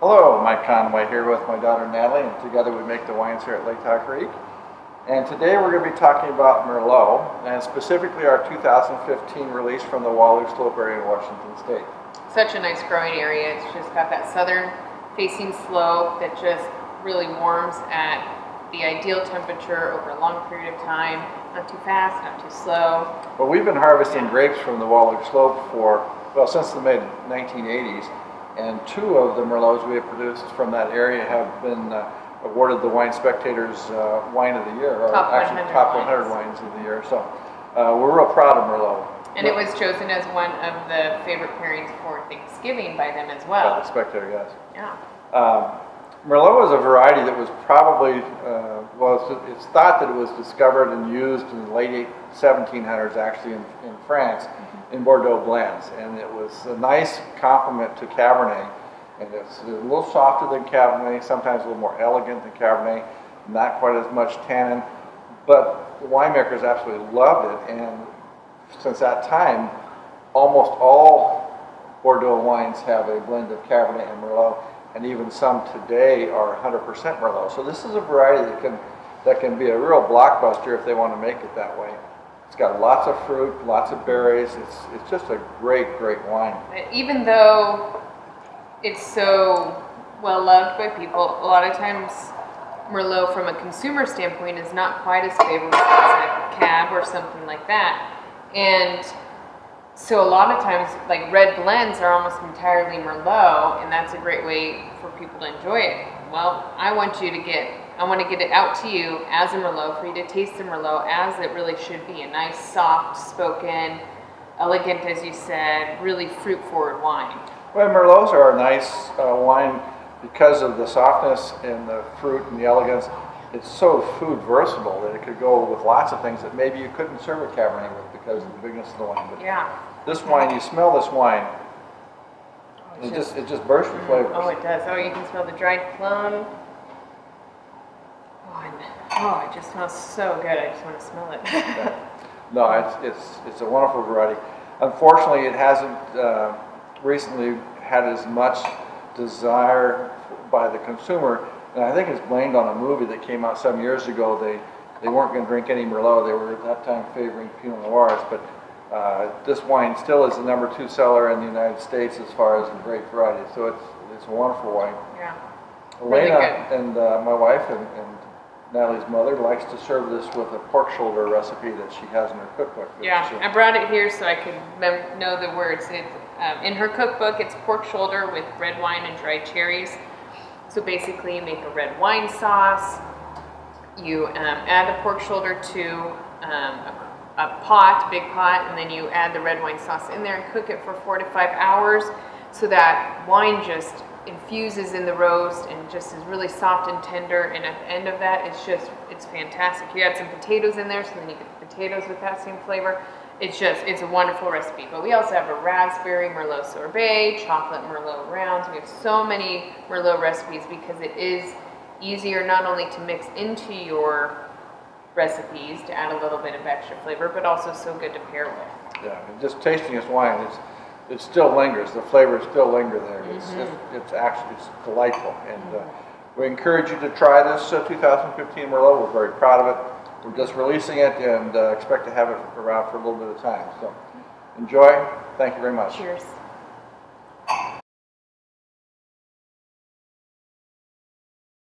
Hello, Mike Conway here with my daughter Natalie, and together we make the wines here at Lake Tahoe Creek. And today we're going to be talking about Merlot, and specifically our 2015 release from the Walloon Slope area in Washington State. Such a nice growing area. It's just got that southern facing slope that just really warms at the ideal temperature over a long period of time. Not too fast, not too slow. Well, we've been harvesting grapes from the Walloon Slope since the mid-1980s. And two of the Merlots we have produced from that area have been awarded the Wine Spectator's Wine of the Year, or top top 100 wines of the year. So we're real proud of Merlot. And it was chosen as one of the favorite pairings for Thanksgiving by them as well. By the Spectator, yes. Yeah. Merlot is a variety that was probably, it's thought that it was discovered and used in the late 1700s actually in France in Bordeaux blends. And it was a nice complement to Cabernet. And it's a little softer than Cabernet, sometimes a little more elegant than Cabernet, not quite as much tannin. But the winemakers absolutely loved it. And since that time, almost all Bordeaux wines have a blend of Cabernet and Merlot. And even some today are 100% Merlot. So this is a variety that can be a real blockbuster if they want to make it that way. It's got lots of fruit, lots of berries. It's just a great wine. Even though it's so well loved by people, a lot of times Merlot from a consumer standpoint is not quite as favorable as a Cab or something like that. And so a lot of times, like red blends are almost entirely Merlot, and that's a great way for people to enjoy it. Well, I want to get it out to you as a Merlot, for you to taste the Merlot as it really should be. A nice, soft, spoken, elegant, as you said, really fruit-forward wine. Well, Merlots are a nice wine because of the softness and the fruit and the elegance. It's so food versatile that it could go with lots of things that maybe you couldn't serve a Cabernet with because of the bigness of the wine. But yeah. This wine, you smell this wine, it just bursts with flavors. Oh, it does. Oh, you can smell the dried plum. Oh, it just smells so good. I just want to smell it. Yeah. No, it's a wonderful variety. Unfortunately, it hasn't recently had as much desire by the consumer. And I think it's blamed on a movie that came out some years ago. They weren't going to drink any Merlot. They were at that time favoring Pinot Noirs. But this wine still is the #2 seller in the United States as far as a great variety. So it's a wonderful wine. Yeah. Elena really good. And my wife and Natalie's mother likes to serve this with a pork shoulder recipe that she has in her cookbook. Yeah, I brought it here so I could know the words. In her cookbook, it's pork shoulder with red wine and dried cherries. So basically, you make a red wine sauce. You add the pork shoulder to a big pot, and then you add the red wine sauce in there and cook it for 4 to 5 hours, so that wine just infuses in the roast and just is really soft and tender. And at the end of that, it's fantastic. You add some potatoes in there, so then you get the potatoes with that same flavor. It's a wonderful recipe. But we also have a raspberry Merlot sorbet, chocolate Merlot rounds. We have so many Merlot recipes because it is easier not only to mix into your recipes to add a little bit of extra flavor, but also so good to pair with. Yeah, and just tasting this wine, it still lingers. The flavors still linger there. It's delightful. And we encourage you to try this 2015 Merlot. We're very proud of it. We're just releasing it and expect to have it around for a little bit of time. So enjoy. Thank you very much. Cheers.